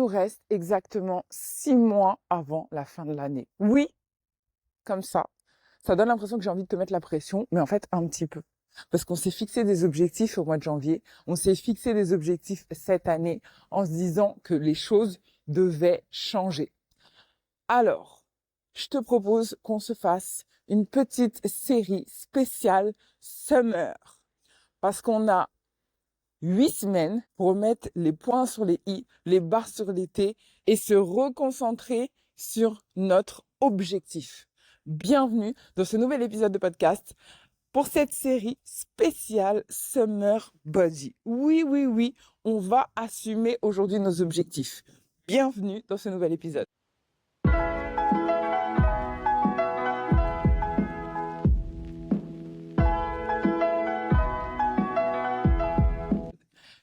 reste exactement 6 mois avant la fin de l'année. Oui, comme ça. Ça donne l'impression que j'ai envie de te mettre la pression, mais en fait, un petit peu. Parce qu'on s'est fixé des objectifs au mois de janvier. On s'est fixé des objectifs cette année en se disant que les choses devaient changer. Alors, je te propose qu'on se fasse une petite série spéciale Summer. Parce qu'on a 8 semaines pour mettre les points sur les i, les barres sur les t et se reconcentrer sur notre objectif. Bienvenue dans ce nouvel épisode de podcast pour cette série spéciale Summer Body. Oui, oui, oui, on va assumer aujourd'hui nos objectifs. Bienvenue dans ce nouvel épisode.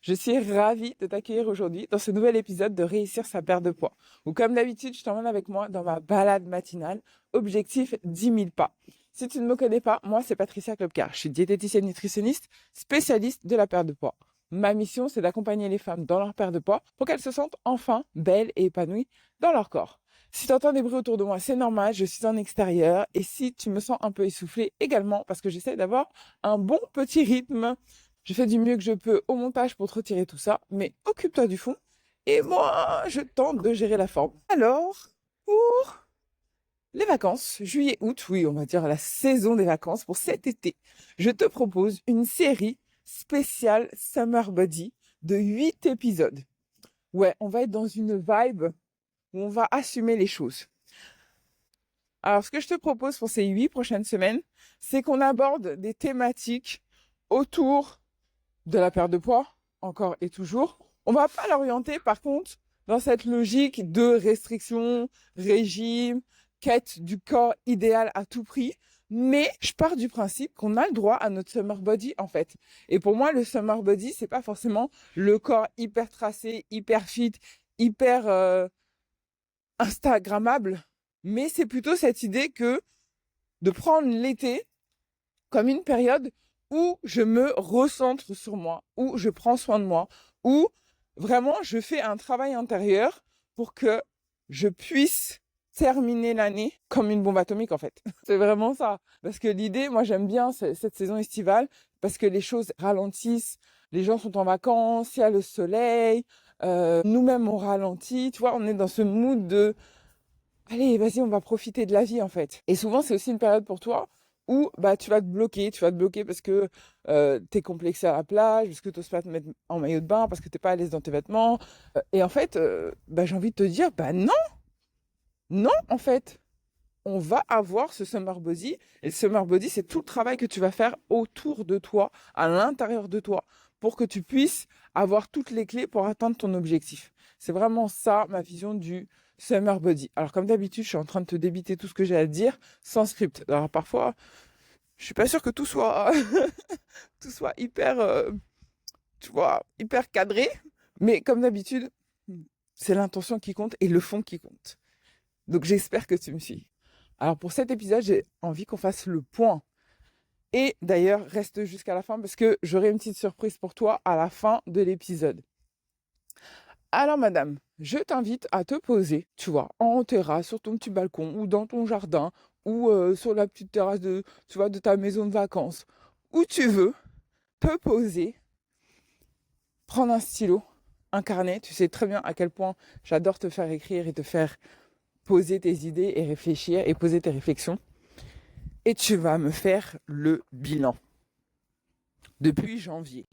Je suis ravie de t'accueillir aujourd'hui dans ce nouvel épisode de Réussir sa perte de poids, où comme d'habitude, je t'emmène avec moi dans ma balade matinale, objectif 10 000 pas. Si tu ne me connais pas, moi c'est Patricia Klopkar, je suis diététicienne nutritionniste, spécialiste de la perte de poids. Ma mission, c'est d'accompagner les femmes dans leur perte de poids pour qu'elles se sentent enfin belles et épanouies dans leur corps. Si tu entends des bruits autour de moi, c'est normal, je suis en extérieur et si tu me sens un peu essoufflée également parce que j'essaie d'avoir un bon petit rythme. Je fais du mieux que je peux au montage pour te retirer tout ça, mais occupe-toi du fond et moi, je tente de gérer la forme. Alors, pour les vacances, juillet-août, oui, on va dire la saison des vacances pour cet été, je te propose une série spéciale Summer Body de 8 épisodes. Ouais, on va être dans une vibe où on va assumer les choses. Alors, ce que je te propose pour ces 8 prochaines semaines, c'est qu'on aborde des thématiques autour de la perte de poids, encore et toujours. On va pas l'orienter, par contre, dans cette logique de restriction, régime, quête du corps idéal à tout prix. Mais je pars du principe qu'on a le droit à notre summer body, en fait. Et pour moi, le summer body, c'est pas forcément le corps hyper tracé, hyper fit, hyper instagrammable. Mais c'est plutôt cette idée que de prendre l'été comme une période où je me recentre sur moi, où je prends soin de moi, où vraiment je fais un travail intérieur pour que je puisse terminer l'année comme une bombe atomique en fait. C'est vraiment ça. Parce que l'idée, moi j'aime bien cette saison estivale parce que les choses ralentissent, les gens sont en vacances, il y a le soleil, nous-mêmes on ralentit, tu vois, on est dans ce mood de allez, vas-y, on va profiter de la vie en fait. Et souvent, c'est aussi une période pour toi où bah tu vas te bloquer. Tu vas te bloquer parce que t'es complexé à la plage, parce que t'oses pas te mettre en maillot de bain, parce que t'es pas à l'aise dans tes vêtements. Et en fait, bah, j'ai envie de te dire, bah non, non, en fait. On va avoir ce summer body. Et le summer body, c'est tout le travail que tu vas faire autour de toi, à l'intérieur de toi, pour que tu puisses avoir toutes les clés pour atteindre ton objectif. C'est vraiment ça, ma vision du summer body. Alors, comme d'habitude, je suis en train de te débiter tout ce que j'ai à te dire sans script. Alors, parfois, je suis pas sûre que tout soit, tout soit hyper, tu vois, hyper cadré. Mais comme d'habitude, c'est l'intention qui compte et le fond qui compte. Donc, j'espère que tu me suis. Alors pour cet épisode, j'ai envie qu'on fasse le point. Et d'ailleurs, reste jusqu'à la fin parce que j'aurai une petite surprise pour toi à la fin de l'épisode. Alors madame, je t'invite à te poser, tu vois, en terrasse, sur ton petit balcon ou dans ton jardin ou sur la petite terrasse tu vois, de ta maison de vacances. Où tu veux, te poser, prendre un stylo, un carnet. Tu sais très bien à quel point j'adore te faire écrire et te faire poser tes idées et réfléchir et poser tes réflexions. Et tu vas me faire le bilan. Depuis janvier.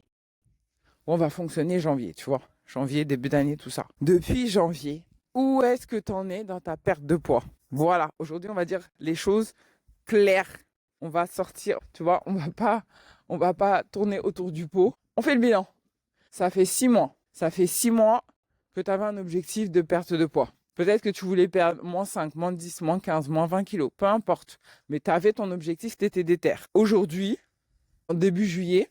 On va fonctionner janvier, tu vois. Janvier, début d'année, tout ça. Depuis janvier, où est-ce que tu en es dans ta perte de poids? Voilà, aujourd'hui, on va dire les choses claires. On va sortir, tu vois, on va pas tourner autour du pot. On fait le bilan. Ça fait 6 mois. Ça fait 6 mois que tu avais un objectif de perte de poids. Peut-être que tu voulais perdre moins 5, moins 10, moins 15, moins 20 kilos, peu importe. Mais tu avais ton objectif, tu étais déter. Aujourd'hui, en début juillet,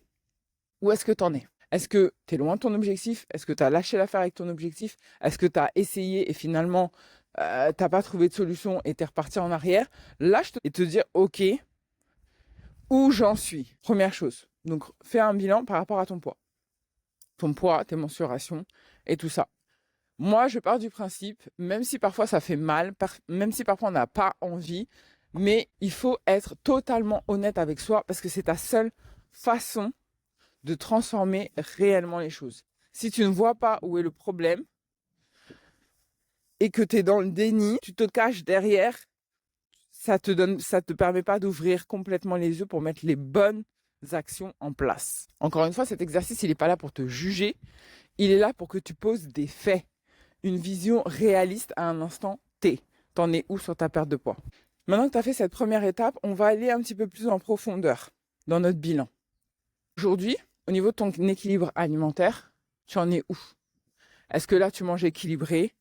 où est-ce que tu en es? Est-ce que tu es loin de ton objectif? Est-ce que tu as lâché l'affaire avec ton objectif? Est-ce que tu as essayé et finalement, tu n'as pas trouvé de solution et tu es reparti en arrière? Là, et te dire, OK, où j'en suis? Première chose. Donc, fais un bilan par rapport à ton poids. Ton poids, tes mensurations et tout ça. Moi, je pars du principe, même si parfois ça fait mal, même si parfois on n'a pas envie, mais il faut être totalement honnête avec soi parce que c'est ta seule façon de transformer réellement les choses. Si tu ne vois pas où est le problème et que tu es dans le déni, tu te caches derrière, ça te permet pas d'ouvrir complètement les yeux pour mettre les bonnes actions en place. Encore une fois, cet exercice, il n'est pas là pour te juger, il est là pour que tu poses des faits, une vision réaliste à un instant T. T'en es où sur ta perte de poids? Maintenant que tu as fait cette première étape, on va aller un petit peu plus en profondeur dans notre bilan. Aujourd'hui, au niveau de ton équilibre alimentaire, tu en es où? Est-ce que là, tu manges équilibré?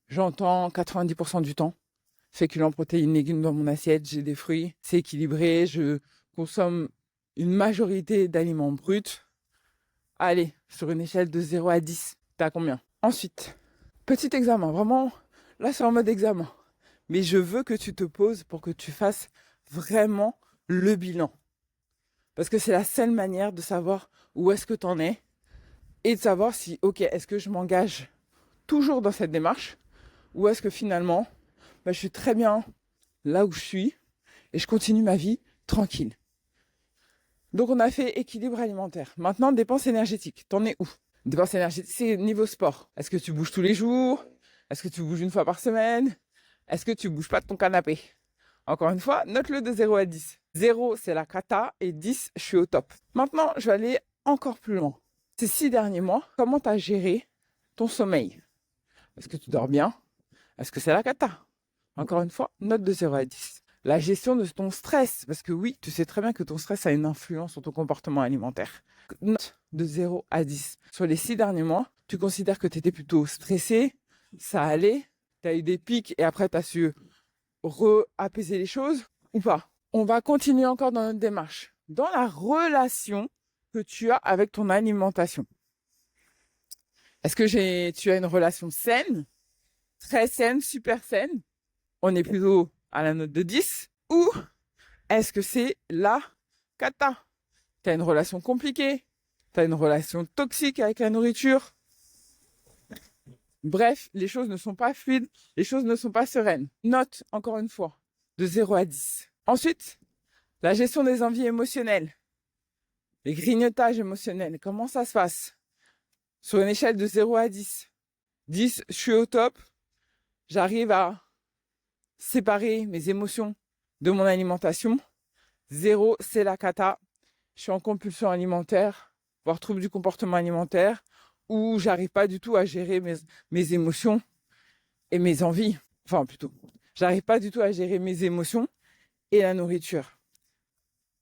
J'entends 90% du temps. Féculents, protéines, légumes dans mon assiette, j'ai des fruits, c'est équilibré, je consomme une majorité d'aliments bruts. Allez, sur une échelle de 0 à 10, t'as combien? Ensuite, petit examen, vraiment, là c'est en mode examen. Mais je veux que tu te poses pour que tu fasses vraiment le bilan. Parce que c'est la seule manière de savoir où est-ce que tu en es et de savoir si, ok, est-ce que je m'engage toujours dans cette démarche ou est-ce que finalement, je suis très bien là où je suis et je continue ma vie tranquille. Donc on a fait équilibre alimentaire. Maintenant, dépenses énergétiques. T'en es où? Dépenses énergétiques, c'est niveau sport. Est-ce que tu bouges tous les jours? Est-ce que tu bouges une fois par semaine? Est-ce que tu bouges pas de ton canapé? Encore une fois, note-le de 0 à 10. 0, c'est la cata et 10, je suis au top. Maintenant, je vais aller encore plus loin. Ces 6 derniers mois, comment tu as géré ton sommeil? Est-ce que tu dors bien? Est-ce que c'est la cata? Encore une fois, note de 0 à 10. La gestion de ton stress, parce que oui, tu sais très bien que ton stress a une influence sur ton comportement alimentaire. Note de 0 à 10. Sur les 6 derniers mois, tu considères que tu étais plutôt stressé, ça allait, tu as eu des pics et après tu as su apaiser les choses ou pas? On va continuer encore dans notre démarche. Dans la relation que tu as avec ton alimentation. Est-ce que tu as une relation saine, très saine, super saine? On est plutôt à la note de 10. Ou est-ce que c'est la cata? Tu as une relation compliquée, tu as une relation toxique avec la nourriture. Bref, les choses ne sont pas fluides, les choses ne sont pas sereines. Note, encore une fois, de 0 à 10. Ensuite, la gestion des envies émotionnelles. Les grignotages émotionnels, comment ça se passe? Sur une échelle de 0 à 10. 10, je suis au top. J'arrive à séparer mes émotions de mon alimentation. 0, c'est la cata. Je suis en compulsion alimentaire, voire trouble du comportement alimentaire, où j'arrive pas du tout à gérer mes émotions et mes envies. Enfin, plutôt, j'arrive pas du tout à gérer mes émotions et la nourriture.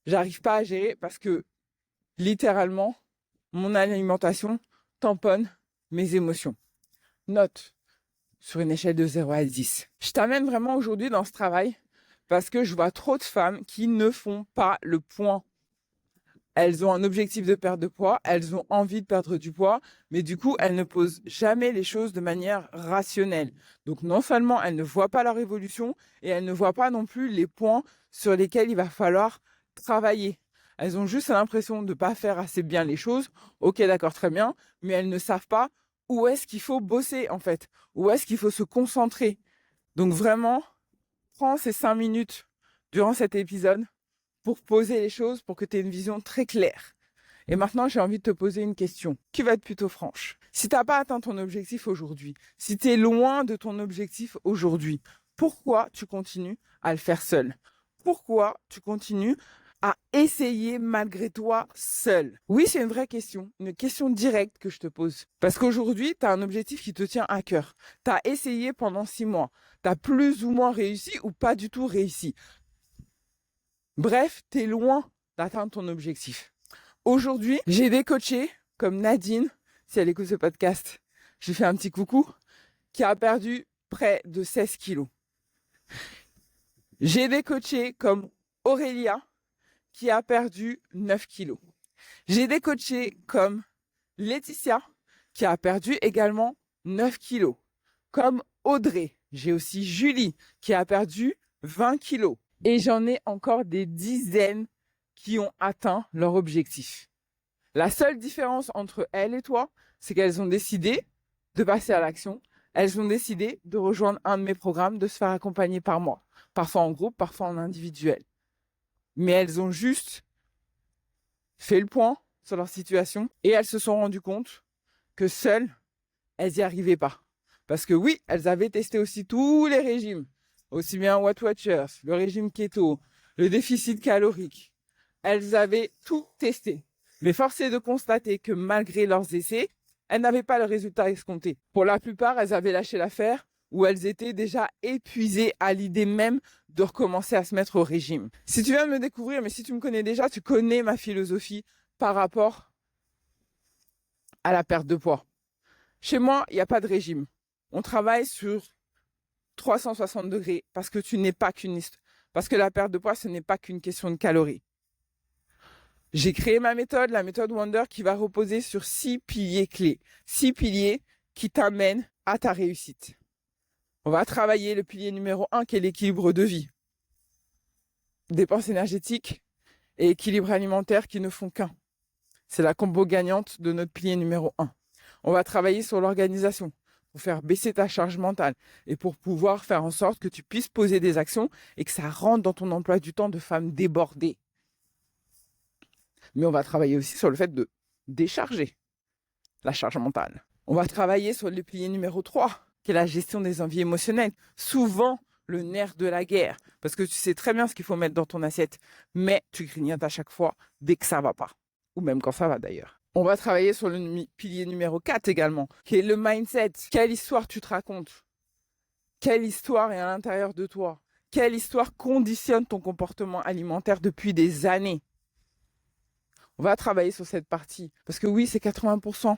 J'arrive pas à gérer parce que, littéralement, mon alimentation tamponne mes émotions. Note sur une échelle de 0 à 10. Je t'amène vraiment aujourd'hui dans ce travail parce que je vois trop de femmes qui ne font pas le point. Elles ont un objectif de perte de poids, elles ont envie de perdre du poids, mais du coup, elles ne posent jamais les choses de manière rationnelle. Donc non seulement elles ne voient pas leur évolution, et elles ne voient pas non plus les points sur lesquels il va falloir travailler. Elles ont juste l'impression de ne pas faire assez bien les choses. Ok, d'accord, très bien, mais elles ne savent pas où est-ce qu'il faut bosser en fait, où est-ce qu'il faut se concentrer. Donc vraiment, prends ces 5 minutes durant cet épisode pour poser les choses, pour que tu aies une vision très claire. Et maintenant, j'ai envie de te poser une question qui va être plutôt franche. Si tu n'as pas atteint ton objectif aujourd'hui, si tu es loin de ton objectif aujourd'hui, pourquoi tu continues à le faire seul? Pourquoi tu continues à essayer malgré toi seul? Oui, c'est une vraie question, une question directe que je te pose. Parce qu'aujourd'hui, tu as un objectif qui te tient à cœur. Tu as essayé pendant 6 mois. Tu as plus ou moins réussi ou pas du tout réussi. Bref, tu es loin d'atteindre ton objectif. Aujourd'hui, j'ai des coachés comme Nadine, si elle écoute ce podcast, je lui fais un petit coucou, qui a perdu près de 16 kilos. J'ai des coachés comme Aurélia, qui a perdu 9 kilos. J'ai des coachés comme Laetitia, qui a perdu également 9 kilos. Comme Audrey. J'ai aussi Julie, qui a perdu 20 kilos. Et j'en ai encore des dizaines qui ont atteint leur objectif. La seule différence entre elles et toi, c'est qu'elles ont décidé de passer à l'action. elles ont décidé de rejoindre un de mes programmes, de se faire accompagner par moi. Parfois en groupe, parfois en individuel. Mais elles ont juste fait le point sur leur situation et elles se sont rendues compte que seules, elles n'y arrivaient pas. Parce que oui, elles avaient testé aussi tous les régimes, aussi bien Weight Watchers, le régime keto, le déficit calorique. Elles avaient tout testé. Mais force est de constater que malgré leurs essais, elles n'avaient pas le résultat escompté. Pour la plupart, elles avaient lâché l'affaire ou elles étaient déjà épuisées à l'idée même de recommencer à se mettre au régime. Si tu viens de me découvrir, mais si tu me connais déjà, tu connais ma philosophie par rapport à la perte de poids. Chez moi, il n'y a pas de régime. On travaille sur 360 degrés parce que tu n'es pas qu'une liste. Parce que la perte de poids, ce n'est pas qu'une question de calories. J'ai créé ma méthode, la méthode Wonder, qui va reposer sur 6 piliers clés. 6 piliers qui t'amènent à ta réussite. On va travailler le pilier numéro 1 qui est l'équilibre de vie. Dépenses énergétiques et équilibre alimentaire qui ne font qu'un. C'est la combo gagnante de notre pilier numéro 1. On va travailler sur l'organisation pour faire baisser ta charge mentale et pour pouvoir faire en sorte que tu puisses poser des actions et que ça rentre dans ton emploi du temps de femme débordée. Mais on va travailler aussi sur le fait de décharger la charge mentale. On va travailler sur le pilier numéro 3, qui est la gestion des envies émotionnelles. Souvent, le nerf de la guerre. Parce que tu sais très bien ce qu'il faut mettre dans ton assiette, mais tu grignotes à chaque fois dès que ça va pas. Ou même quand ça va d'ailleurs. On va travailler sur le pilier numéro 4 également, qui est le mindset. Quelle histoire tu te racontes? Quelle histoire est à l'intérieur de toi? Quelle histoire conditionne ton comportement alimentaire depuis des années? On va travailler sur cette partie. Parce que oui, c'est 80%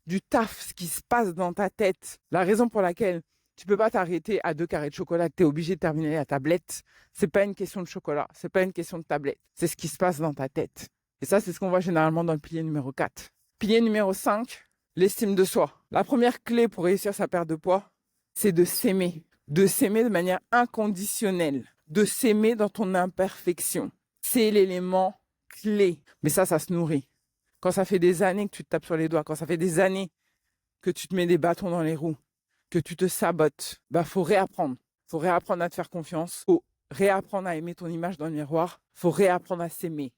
du taf, ce qui se passe dans ta tête. La raison pour laquelle tu peux pas t'arrêter à 2 carrés de chocolat, que tu es obligé de terminer la tablette, c'est pas une question de chocolat, c'est pas une question de tablette. C'est ce qui se passe dans ta tête. Et ça, c'est ce qu'on voit généralement dans le pilier numéro 4. Pilier numéro 5, l'estime de soi. La première clé pour réussir sa perte de poids, c'est de s'aimer. De s'aimer de manière inconditionnelle. De s'aimer dans ton imperfection. C'est l'élément clé. Mais ça se nourrit. Quand ça fait des années que tu te tapes sur les doigts, quand ça fait des années que tu te mets des bâtons dans les roues, que tu te sabotes, faut réapprendre. Faut réapprendre à te faire confiance. Faut réapprendre à aimer ton image dans le miroir. Faut réapprendre à s'aimer.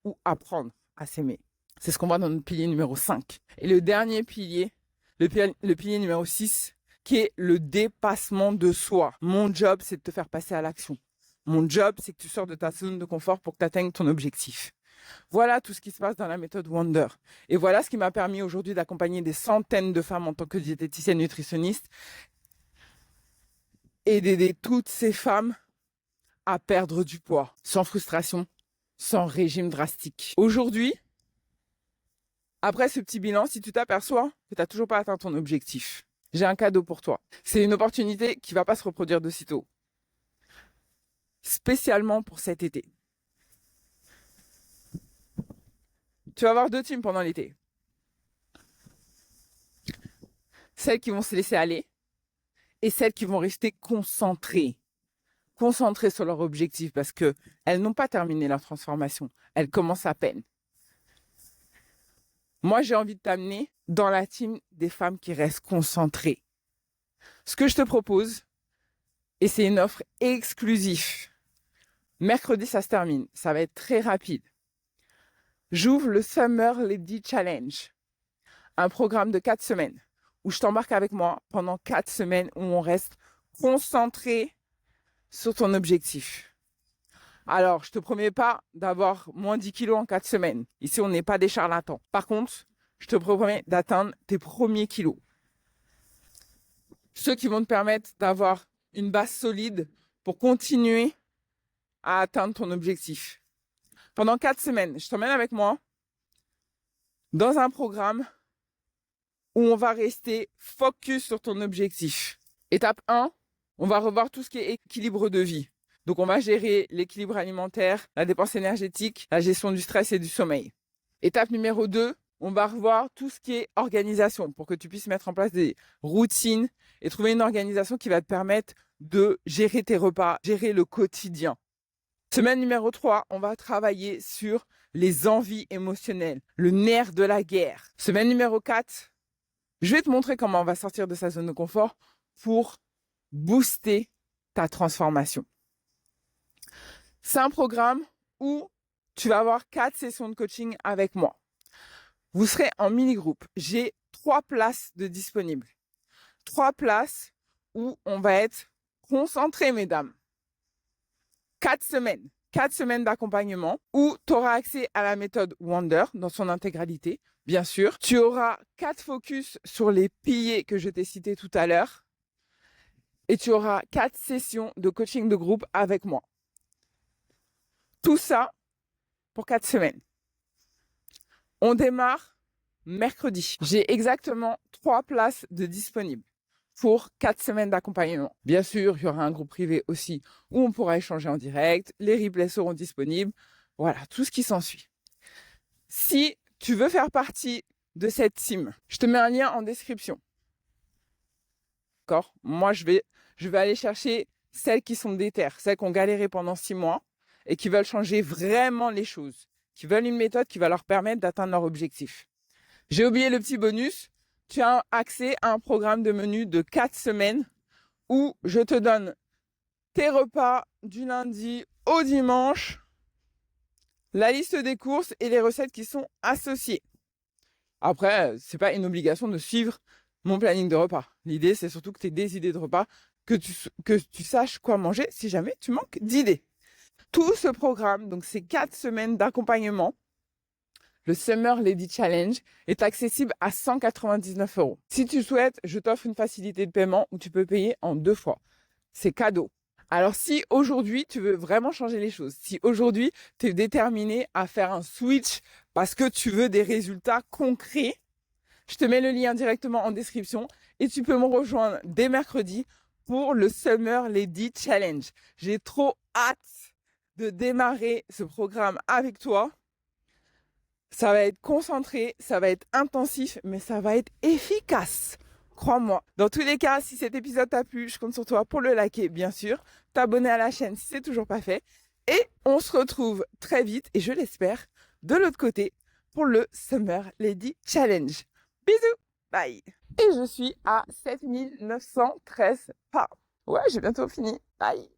Ou apprendre à s'aimer. C'est ce qu'on voit dans notre pilier numéro 5. Et le dernier pilier, le pilier numéro 6, qui est le dépassement de soi. Mon job, c'est de te faire passer à l'action. Mon job, c'est que tu sors de ta zone de confort pour que tu atteignes ton objectif. Voilà tout ce qui se passe dans la méthode Wonder. Et voilà ce qui m'a permis aujourd'hui d'accompagner des centaines de femmes en tant que diététicienne nutritionniste et d'aider toutes ces femmes à perdre du poids sans frustration, sans régime drastique. Aujourd'hui, après ce petit bilan, si tu t'aperçois que tu n'as toujours pas atteint ton objectif, j'ai un cadeau pour toi. C'est une opportunité qui ne va pas se reproduire de sitôt. Spécialement pour cet été. Tu vas avoir 2 teams pendant l'été. Celles qui vont se laisser aller et celles qui vont rester concentrées. Concentrées sur leur objectif parce qu'elles n'ont pas terminé leur transformation. Elles commencent à peine. Moi, j'ai envie de t'amener dans la team des femmes qui restent concentrées. Ce que je te propose, et c'est une offre exclusive. Mercredi, ça se termine. Ça va être très rapide. J'ouvre le Summer Lady Challenge, un programme de 4 semaines où je t'embarque avec moi pendant 4 semaines où on reste concentré sur ton objectif. Alors, je te promets pas d'avoir moins 10 kilos en 4 semaines. Ici, on n'est pas des charlatans. Par contre, je te promets d'atteindre tes premiers kilos. Ceux qui vont te permettre d'avoir une base solide pour continuer à atteindre ton objectif. Pendant 4 semaines, je t'emmène avec moi dans un programme où on va rester focus sur ton objectif. Étape 1, on va revoir tout ce qui est équilibre de vie. Donc, on va gérer l'équilibre alimentaire, la dépense énergétique, la gestion du stress et du sommeil. Étape numéro 2, on va revoir tout ce qui est organisation pour que tu puisses mettre en place des routines et trouver une organisation qui va te permettre de gérer tes repas, gérer le quotidien. Semaine numéro 3, on va travailler sur les envies émotionnelles, le nerf de la guerre. Semaine numéro 4, je vais te montrer comment on va sortir de sa zone de confort pour booster ta transformation. C'est un programme où tu vas avoir 4 sessions de coaching avec moi. Vous serez en mini-groupe. J'ai 3 places de disponibles. 3 places où on va être concentrés, mesdames. 4 semaines. 4 semaines d'accompagnement où tu auras accès à la méthode Wonder dans son intégralité, bien sûr. Tu auras 4 focus sur les piliers que je t'ai cités tout à l'heure. Et tu auras 4 sessions de coaching de groupe avec moi. Tout ça pour 4 semaines. On démarre mercredi. J'ai exactement 3 places de disponibles pour 4 semaines d'accompagnement. Bien sûr, il y aura un groupe privé aussi où on pourra échanger en direct. Les replays seront disponibles. Voilà, tout ce qui s'ensuit. Si tu veux faire partie de cette team, je te mets un lien en description. D'accord ? Moi, je vais aller chercher celles qui sont déterres, celles qui ont galéré pendant 6 mois et qui veulent changer vraiment les choses, qui veulent une méthode qui va leur permettre d'atteindre leur objectif. J'ai oublié le petit bonus. Tu as accès à un programme de menu de 4 semaines où je te donne tes repas du lundi au dimanche, la liste des courses et les recettes qui sont associées. Après, c'est pas une obligation de suivre mon planning de repas. L'idée, c'est surtout que tu aies des idées de repas, que tu saches quoi manger si jamais tu manques d'idées. Tout ce programme, donc ces 4 semaines d'accompagnement, le Summer Lady Challenge, est accessible à 199 €. Si tu souhaites, je t'offre une facilité de paiement où tu peux payer en 2 fois. C'est cadeau. Alors si aujourd'hui, tu veux vraiment changer les choses, si aujourd'hui, tu es déterminé à faire un switch parce que tu veux des résultats concrets, je te mets le lien directement en description et tu peux me rejoindre dès mercredi pour le Summer Lady Challenge. J'ai trop hâte de démarrer ce programme avec toi. Ça va être concentré, ça va être intensif, mais ça va être efficace. Crois-moi. Dans tous les cas, si cet épisode t'a plu, je compte sur toi pour le liker, bien sûr. T'abonner à la chaîne si c'est toujours pas fait. Et on se retrouve très vite, et je l'espère, de l'autre côté pour le Summer Lady Challenge. Bisous. Bye. Et je suis à 7913 pas. Ouais, j'ai bientôt fini. Bye.